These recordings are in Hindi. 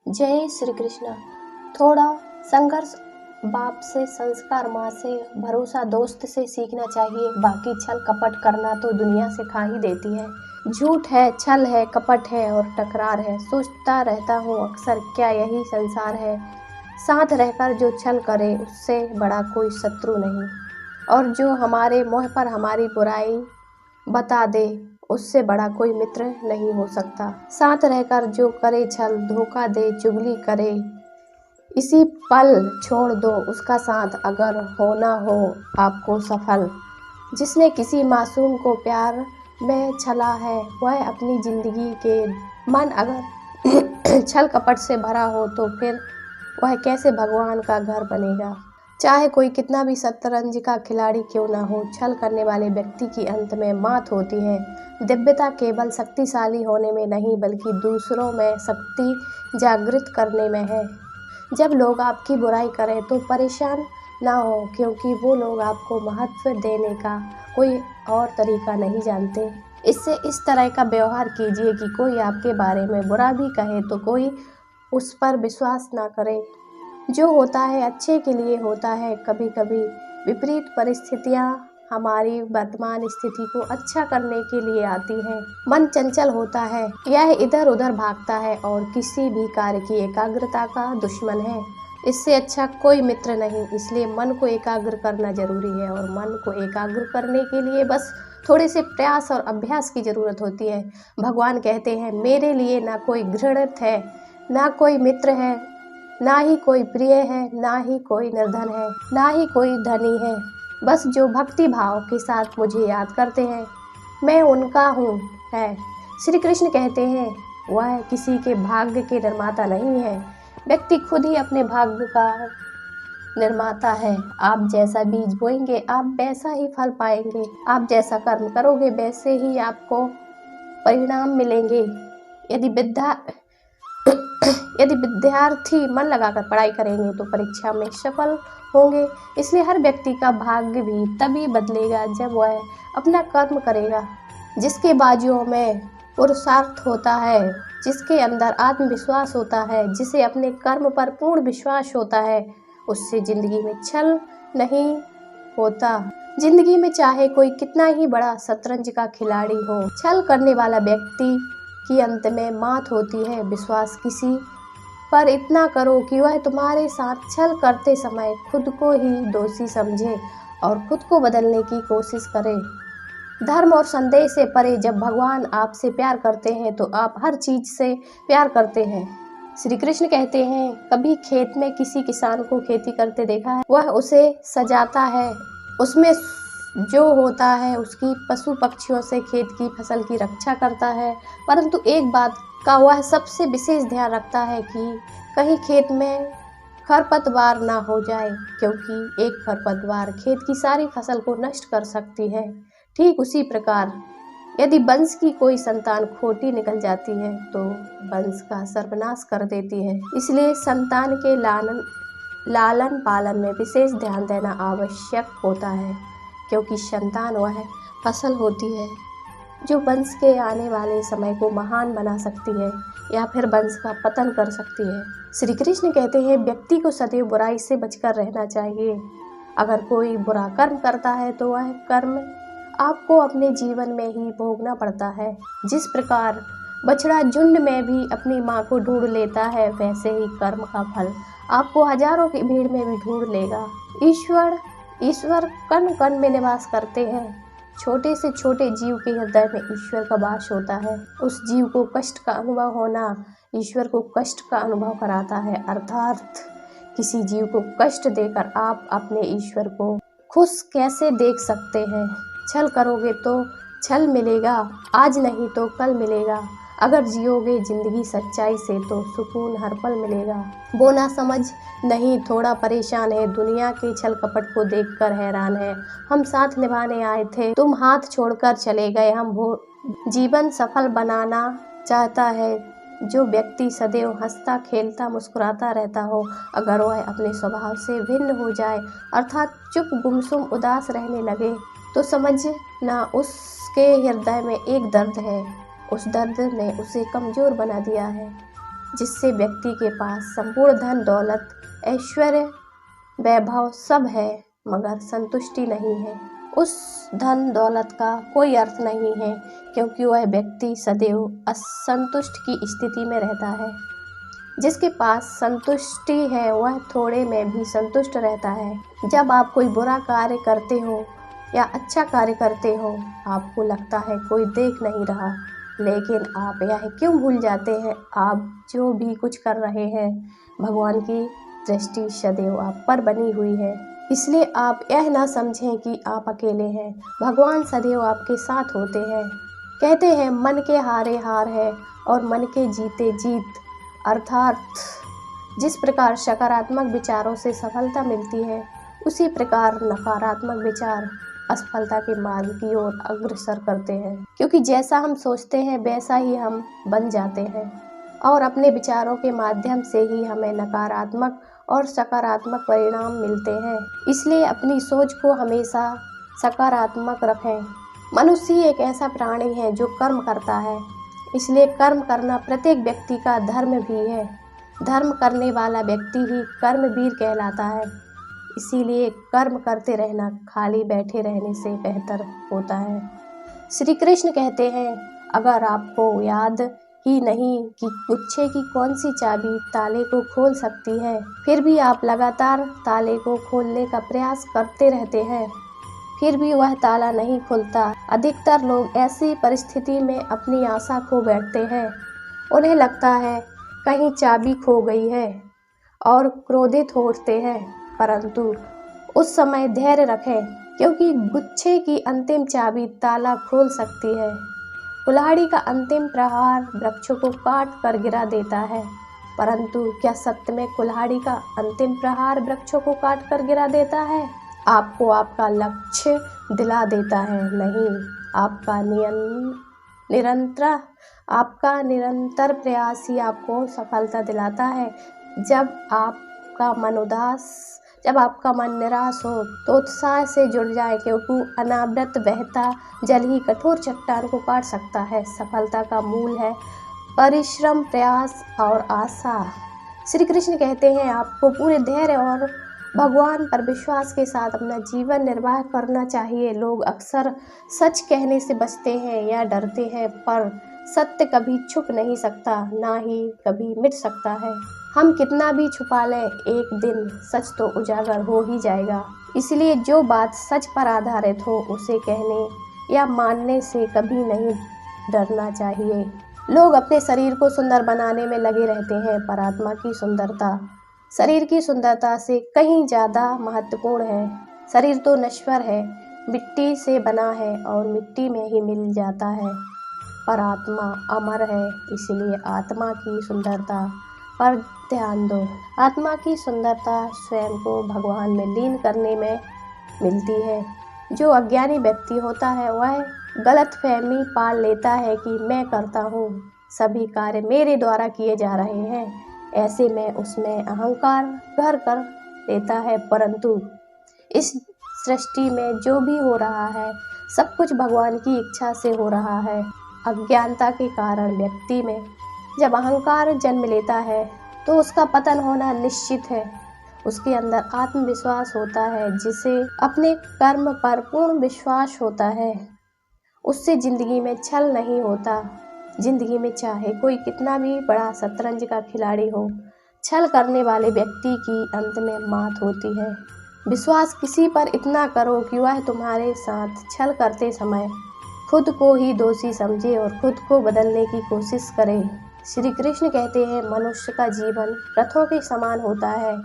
जय श्री कृष्ण। थोड़ा संघर्ष बाप से, संस्कार माँ से, भरोसा दोस्त से सीखना चाहिए। बाकी छल कपट करना तो दुनिया सिखा ही देती है। झूठ है, छल है, कपट है और टकरार है। सोचता रहता हूँ अक्सर, क्या यही संसार है। साथ रहकर जो छल करे उससे बड़ा कोई शत्रु नहीं, और जो हमारे मुँह पर हमारी बुराई बता दे उससे बड़ा कोई मित्र नहीं हो सकता। साथ रहकर जो करे छल, धोखा दे, चुगली करे, इसी पल छोड़ दो उसका साथ अगर होना हो आपको सफल। जिसने किसी मासूम को प्यार में छला है, वह अपनी जिंदगी के मन अगर छल कपट से भरा हो तो फिर वह कैसे भगवान का घर बनेगा। चाहे कोई कितना भी शतरंज का खिलाड़ी क्यों ना हो, छल करने वाले व्यक्ति की अंत में मात होती है। दिव्यता केवल शक्तिशाली होने में नहीं, बल्कि दूसरों में शक्ति जागृत करने में है। जब लोग आपकी बुराई करें तो परेशान ना हो, क्योंकि वो लोग आपको महत्व देने का कोई और तरीका नहीं जानते। इससे इस तरह का व्यवहार कीजिए कि कोई आपके बारे में बुरा भी कहे तो कोई उस पर विश्वास ना करे। जो होता है अच्छे के लिए होता है। कभी कभी विपरीत परिस्थितियाँ हमारी वर्तमान स्थिति को अच्छा करने के लिए आती है। मन चंचल होता है, यह इधर उधर भागता है और किसी भी कार्य की एकाग्रता का दुश्मन है। इससे अच्छा कोई मित्र नहीं। इसलिए मन को एकाग्र करना जरूरी है, और मन को एकाग्र करने के लिए बस थोड़े से प्रयास और अभ्यास की जरूरत होती है। भगवान कहते हैं, मेरे लिए ना कोई घृणित है, ना कोई मित्र है, ना ही कोई प्रिय है, ना ही कोई निर्धन है, ना ही कोई धनी है। बस जो भक्ति भाव के साथ मुझे याद करते हैं, मैं उनका हूँ है। श्री कृष्ण कहते हैं, वह किसी के भाग्य के निर्माता नहीं है। व्यक्ति खुद ही अपने भाग्य का निर्माता है। आप जैसा बीज बोएंगे आप वैसा ही फल पाएंगे। आप जैसा कर्म करोगे वैसे ही आपको परिणाम मिलेंगे। यदि विद्यार्थी मन लगाकर पढ़ाई करेंगे तो परीक्षा में सफल होंगे। इसलिए हर व्यक्ति का भाग्य भी तभी बदलेगा जब वह अपना कर्म करेगा। जिसके बाजुओं में पुरुषार्थ होता है, जिसके अंदर आत्मविश्वास होता है, जिसे अपने कर्म पर पूर्ण विश्वास होता है, उससे जिंदगी में छल नहीं होता। जिंदगी में चाहे कोई कितना ही बड़ा शतरंज का खिलाड़ी हो, छल करने वाला व्यक्ति की अंत में मात होती है। विश्वास किसी पर इतना करो कि वह तुम्हारे साथ छल करते समय खुद को ही दोषी समझे और खुद को बदलने की कोशिश करे। धर्म और संदेह से परे जब भगवान आपसे प्यार करते हैं तो आप हर चीज से प्यार करते हैं। श्री कृष्ण कहते हैं, कभी खेत में किसी किसान को खेती करते देखा है? वह उसे सजाता है, उसमें जो होता है उसकी पशु पक्षियों से खेत की फसल की रक्षा करता है। परंतु एक बात का वह सबसे विशेष ध्यान रखता है कि कहीं खेत में खरपतवार ना हो जाए, क्योंकि एक खरपतवार खेत की सारी फसल को नष्ट कर सकती है। ठीक उसी प्रकार यदि वंश की कोई संतान खोटी निकल जाती है तो वंश का सर्वनाश कर देती है। इसलिए संतान के लालन पालन में विशेष ध्यान देना आवश्यक होता है, क्योंकि संतान वह फसल होती है जो वंश के आने वाले समय को महान बना सकती है या फिर वंश का पतन कर सकती है। श्री कृष्ण कहते हैं, व्यक्ति को सदैव बुराई से बचकर रहना चाहिए। अगर कोई बुरा कर्म करता है तो वह कर्म आपको अपने जीवन में ही भोगना पड़ता है। जिस प्रकार बछड़ा झुंड में भी अपनी माँ को ढूंढ लेता है, वैसे ही कर्म का फल आपको हजारों की भीड़ में भी ढूंढ लेगा। ईश्वर कण कण में निवास करते हैं। छोटे से छोटे जीव के हृदय में ईश्वर का वास होता है। उस जीव को कष्ट का अनुभव होना ईश्वर को कष्ट का अनुभव कराता है। अर्थात किसी जीव को कष्ट देकर आप अपने ईश्वर को खुश कैसे देख सकते हैं? छल करोगे तो छल मिलेगा, आज नहीं तो कल मिलेगा। अगर जियोगे जिंदगी सच्चाई से तो सुकून हर पल मिलेगा। वो ना समझ नहीं, थोड़ा परेशान है, दुनिया के छल कपट को देखकर हैरान है। हम साथ निभाने आए थे, तुम हाथ छोड़कर चले गए। जीवन सफल बनाना चाहता है जो व्यक्ति सदैव हंसता खेलता मुस्कुराता रहता हो। अगर वह अपने स्वभाव से भिन्न हो जाए, अर्थात चुप गुमसुम उदास रहने लगे, तो समझना उसके हृदय में एक दर्द है। उस दर्द ने उसे कमजोर बना दिया है। जिससे व्यक्ति के पास संपूर्ण धन दौलत ऐश्वर्य वैभव सब है मगर संतुष्टि नहीं है। उस धन दौलत का कोई अर्थ नहीं है क्योंकि वह व्यक्ति सदैव असंतुष्ट की स्थिति में रहता है। जिसके पास संतुष्टि है वह थोड़े में भी संतुष्ट रहता है। जब आप कोई बुरा कार्य करते हो या अच्छा कार्य करते हो आपको लगता है कोई देख नहीं रहा, लेकिन आप यह क्यों भूल जाते हैं आप जो भी कुछ कर रहे हैं भगवान की दृष्टि सदैव आप पर बनी हुई है। इसलिए आप यह ना समझें कि आप अकेले हैं, भगवान सदैव आपके साथ होते हैं। कहते हैं मन के हारे हार है और मन के जीते जीत, अर्थात जिस प्रकार सकारात्मक विचारों से सफलता मिलती है उसी प्रकार नकारात्मक विचार असफलता के मार्ग की ओर अग्रसर करते हैं, क्योंकि जैसा हम सोचते हैं वैसा ही हम बन जाते हैं और अपने विचारों के माध्यम से ही हमें नकारात्मक और सकारात्मक परिणाम मिलते हैं। इसलिए अपनी सोच को हमेशा सकारात्मक रखें। मनुष्य एक ऐसा प्राणी है जो कर्म करता है, इसलिए कर्म करना प्रत्येक व्यक्ति का धर्म भी है। धर्म करने वाला व्यक्ति ही कर्मवीर कहलाता है। इसीलिए कर्म करते रहना खाली बैठे रहने से बेहतर होता है। श्री कृष्ण कहते हैं अगर आपको याद ही नहीं कि गुच्छे की कौन सी चाबी ताले को खोल सकती है, फिर भी आप लगातार ताले को खोलने का प्रयास करते रहते हैं, फिर भी वह ताला नहीं खुलता। अधिकतर लोग ऐसी परिस्थिति में अपनी आशा खो बैठते हैं। उन्हें लगता है कहीं चाबी खो गई है और क्रोधित होते हैं, परंतु उस समय धैर्य रखें क्योंकि गुच्छे की अंतिम चाबी ताला खोल सकती है। कुल्हाड़ी का अंतिम प्रहार वृक्षों को काट कर गिरा देता है, परंतु क्या सत्य में कुल्हाड़ी का अंतिम प्रहार वृक्षों को काट कर गिरा देता है? आपको आपका लक्ष्य दिला देता है, नहीं आपका निरंतर प्रयास ही आपको सफलता दिलाता है। जब आपका मन निराश हो तो उत्साह से जुड़ जाए क्योंकि अनावृत बहता जल ही कठोर चट्टान को काट सकता है। सफलता का मूल है परिश्रम, प्रयास और आशा। श्री कृष्ण कहते हैं आपको पूरे धैर्य और भगवान पर विश्वास के साथ अपना जीवन निर्वाह करना चाहिए। लोग अक्सर सच कहने से बचते हैं या डरते हैं, पर सत्य कभी छुप नहीं सकता, ना ही कभी मिट सकता है। हम कितना भी छुपा लें एक दिन सच तो उजागर हो ही जाएगा। इसलिए जो बात सच पर आधारित हो उसे कहने या मानने से कभी नहीं डरना चाहिए। लोग अपने शरीर को सुंदर बनाने में लगे रहते हैं, पर आत्मा की सुंदरता शरीर की सुंदरता से कहीं ज़्यादा महत्वपूर्ण है। शरीर तो नश्वर है, मिट्टी से बना है और मिट्टी में ही मिल जाता है, पर आत्मा अमर है। इसलिए आत्मा की सुंदरता पर ध्यान दो। आत्मा की सुंदरता स्वयं को भगवान में लीन करने में मिलती है। जो अज्ञानी व्यक्ति होता है वह गलतफहमी पाल लेता है कि मैं करता हूँ, सभी कार्य मेरे द्वारा किए जा रहे हैं, ऐसे में उसमें अहंकार घर कर लेता है। परंतु इस सृष्टि में जो भी हो रहा है सब कुछ भगवान की इच्छा से हो रहा है। अज्ञानता के कारण व्यक्ति में जब अहंकार जन्म लेता है तो उसका पतन होना निश्चित है। उसके अंदर आत्मविश्वास होता है, जिसे अपने कर्म पर पूर्ण विश्वास होता है, उससे जिंदगी में छल नहीं होता। जिंदगी में चाहे कोई कितना भी बड़ा शतरंज का खिलाड़ी हो, छल करने वाले व्यक्ति की अंत में मात होती है। विश्वास किसी पर इतना करो कि वह तुम्हारे साथ छल करते समय खुद को ही दोषी समझे और खुद को बदलने की कोशिश करे। श्री कृष्ण कहते हैं मनुष्य का जीवन रथों के समान होता है।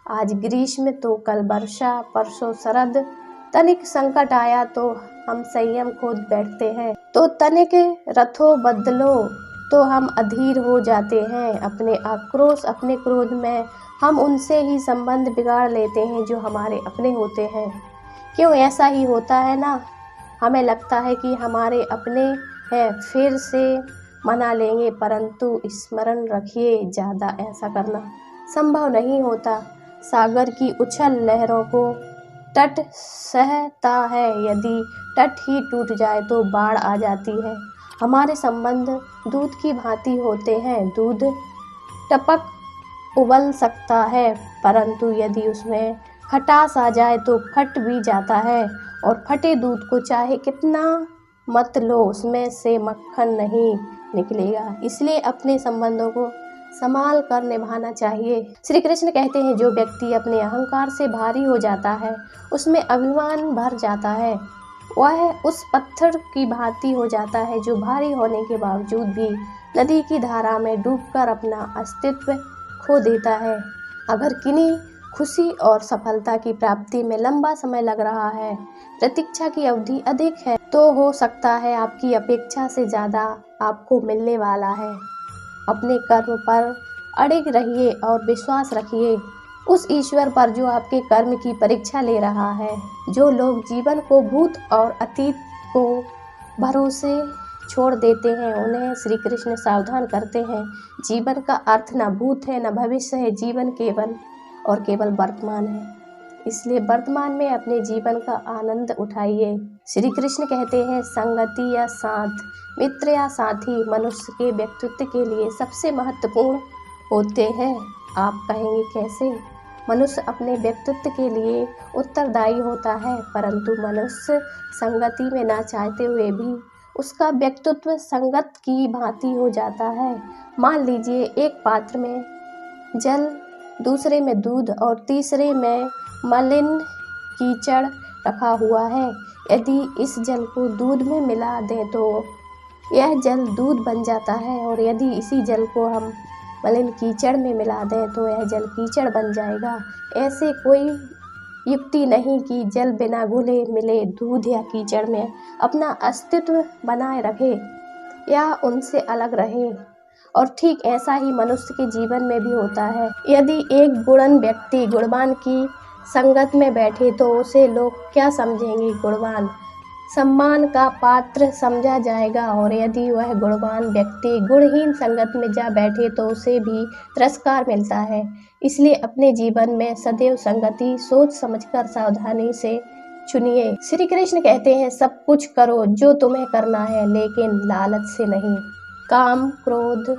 आज ग्रीष्म तो कल वर्षा, परसों शरद, तनिक संकट आया तो हम संयम खो बैठते हैं, तो तनिक रथों बदलो तो हम अधीर हो जाते हैं। अपने आक्रोश, अपने क्रोध में हम उनसे ही संबंध बिगाड़ लेते हैं जो हमारे अपने होते हैं। क्यों ऐसा ही होता है ना? हमें लगता है कि हमारे अपने हैं, फिर से मना लेंगे, परंतु स्मरण रखिए ज़्यादा ऐसा करना संभव नहीं होता। सागर की उछल लहरों को तट सहता है, यदि तट ही टूट जाए तो बाढ़ आ जाती है। हमारे संबंध दूध की भांति होते हैं। दूध टपक उबल सकता है, परंतु यदि उसमें खटास आ जाए तो फट भी जाता है। और फटे दूध को चाहे कितना मत लो, उसमें से मक्खन नहीं निकलेगा। इसलिए अपने संबंधों को संभाल कर निभाना चाहिए। श्री कृष्ण कहते हैं, जो व्यक्ति अपने अहंकार से भारी हो जाता है, उसमें अभिमान भर जाता है, वह उस पत्थर की भांति हो जाता है जो भारी होने के बावजूद भी नदी की धारा में डूबकर अपना अस्तित्व खो देता है। अगर किन्हीं खुशी और सफलता की प्राप्ति में लंबा समय लग रहा है, प्रतीक्षा की अवधि अधिक है, तो हो सकता है आपकी अपेक्षा से ज़्यादा आपको मिलने वाला है। अपने कर्म पर अड़िग रहिए और विश्वास रखिए उस ईश्वर पर जो आपके कर्म की परीक्षा ले रहा है। जो लोग जीवन को भूत और अतीत को भरोसे छोड़ देते हैं, उन्हें श्री कृष्ण सावधान करते हैं। जीवन का अर्थ न भूत है न भविष्य है, जीवन केवल और केवल वर्तमान है। इसलिए वर्तमान में अपने जीवन का आनंद उठाइए। श्री कृष्ण कहते हैं, संगति या साथ, मित्र या साथी मनुष्य के व्यक्तित्व के लिए सबसे महत्वपूर्ण होते हैं। आप कहेंगे कैसे? मनुष्य अपने व्यक्तित्व के लिए उत्तरदायी होता है, परंतु मनुष्य संगति में ना चाहते हुए भी उसका व्यक्तित्व संगत की भांति हो जाता है। मान लीजिए एक पात्र में जल, दूसरे में दूध और तीसरे में मलिन कीचड़ रखा हुआ है। यदि इस जल को दूध में मिला दें तो यह जल दूध बन जाता है, और यदि इसी जल को हम मलिन कीचड़ में मिला दें तो यह जल कीचड़ बन जाएगा। ऐसे कोई युक्ति नहीं कि जल बिना घुले मिले दूध या कीचड़ में अपना अस्तित्व बनाए रखे या उनसे अलग रहे। और ठीक ऐसा ही मनुष्य के जीवन में भी होता है। यदि एक गुणवान व्यक्ति गुणवान की संगत में बैठे तो उसे लोग क्या समझेंगे? गुणवान, सम्मान का पात्र समझा जाएगा। और यदि वह गुणवान व्यक्ति गुणहीन संगत में जा बैठे तो उसे भी तिरस्कार मिलता है। इसलिए अपने जीवन में सदैव संगति सोच समझकर सावधानी से चुनिए। श्री कृष्ण कहते हैं, सब कुछ करो जो तुम्हें करना है, लेकिन लालच से नहीं। काम, क्रोध,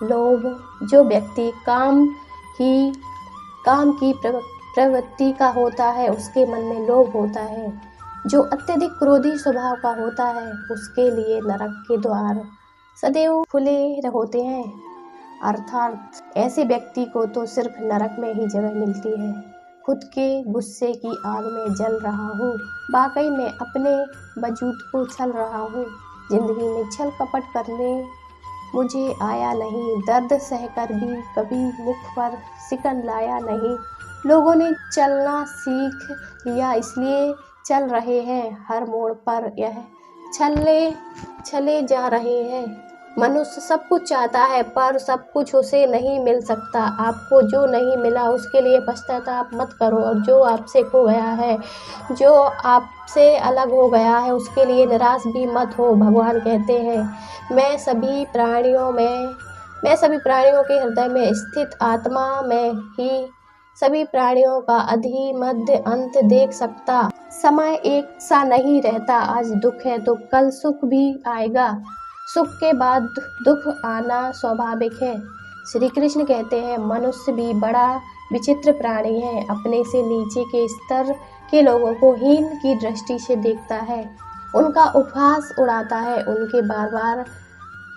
लोभ, जो व्यक्ति काम की प्रवृत्ति का होता है, उसके मन में लोभ होता है। जो अत्यधिक क्रोधी स्वभाव का होता है, उसके लिए नरक के द्वार सदैव खुले होते हैं। अर्थात ऐसे व्यक्ति को तो सिर्फ नरक में ही जगह मिलती है। खुद के गुस्से की आग में जल रहा हूँ, वाकई में अपने वजूद को छल रहा हूँ। जिंदगी में छल कपट करने मुझे आया नहीं, दर्द सहकर भी कभी मुख पर सिकन लाया नहीं। लोगों ने चलना सीख लिया, इसलिए चल रहे हैं। हर मोड़ पर यह चले जा रहे हैं। मनुष्य सब कुछ चाहता है, पर सब कुछ उसे नहीं मिल सकता। आपको जो नहीं मिला उसके लिए पश्चाताप मत करो, और जो आपसे खो गया है, जो आपसे अलग हो गया है, उसके लिए निराश भी मत हो। भगवान कहते हैं, मैं सभी प्राणियों के हृदय में स्थित आत्मा में ही सभी प्राणियों का आदि मध्य अंत देख सकता। समय एक सा नहीं रहता। आज दुख है तो कल सुख भी आएगा। सुख के बाद दुख आना स्वाभाविक है। श्री कृष्ण कहते हैं, मनुष्य भी बड़ा विचित्र प्राणी है। अपने से नीचे के स्तर के लोगों को हीन की दृष्टि से देखता है, उनका उपहास उड़ाता है, उनके बार बार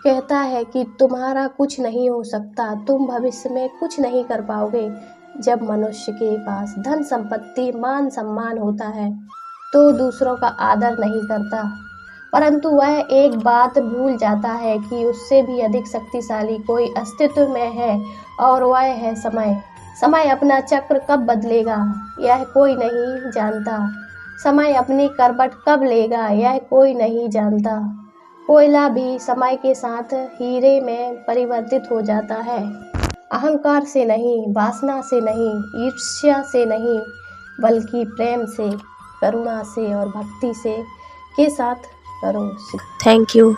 कहता है कि तुम्हारा कुछ नहीं हो सकता, तुम भविष्य में कुछ नहीं कर पाओगे। जब मनुष्य के पास धन संपत्ति मान सम्मान होता है तो दूसरों का आदर नहीं करता, परंतु वह एक बात भूल जाता है कि उससे भी अधिक शक्तिशाली कोई अस्तित्व में है, और वह है समय। समय अपना चक्र कब बदलेगा यह कोई नहीं जानता। समय अपनी करवट कब लेगा यह कोई नहीं जानता। कोयला भी समय के साथ हीरे में परिवर्तित हो जाता है। अहंकार से नहीं, वासना से नहीं, ईर्ष्या से नहीं, बल्कि प्रेम से, करुणा से और भक्ति से के साथ करो। Thank you.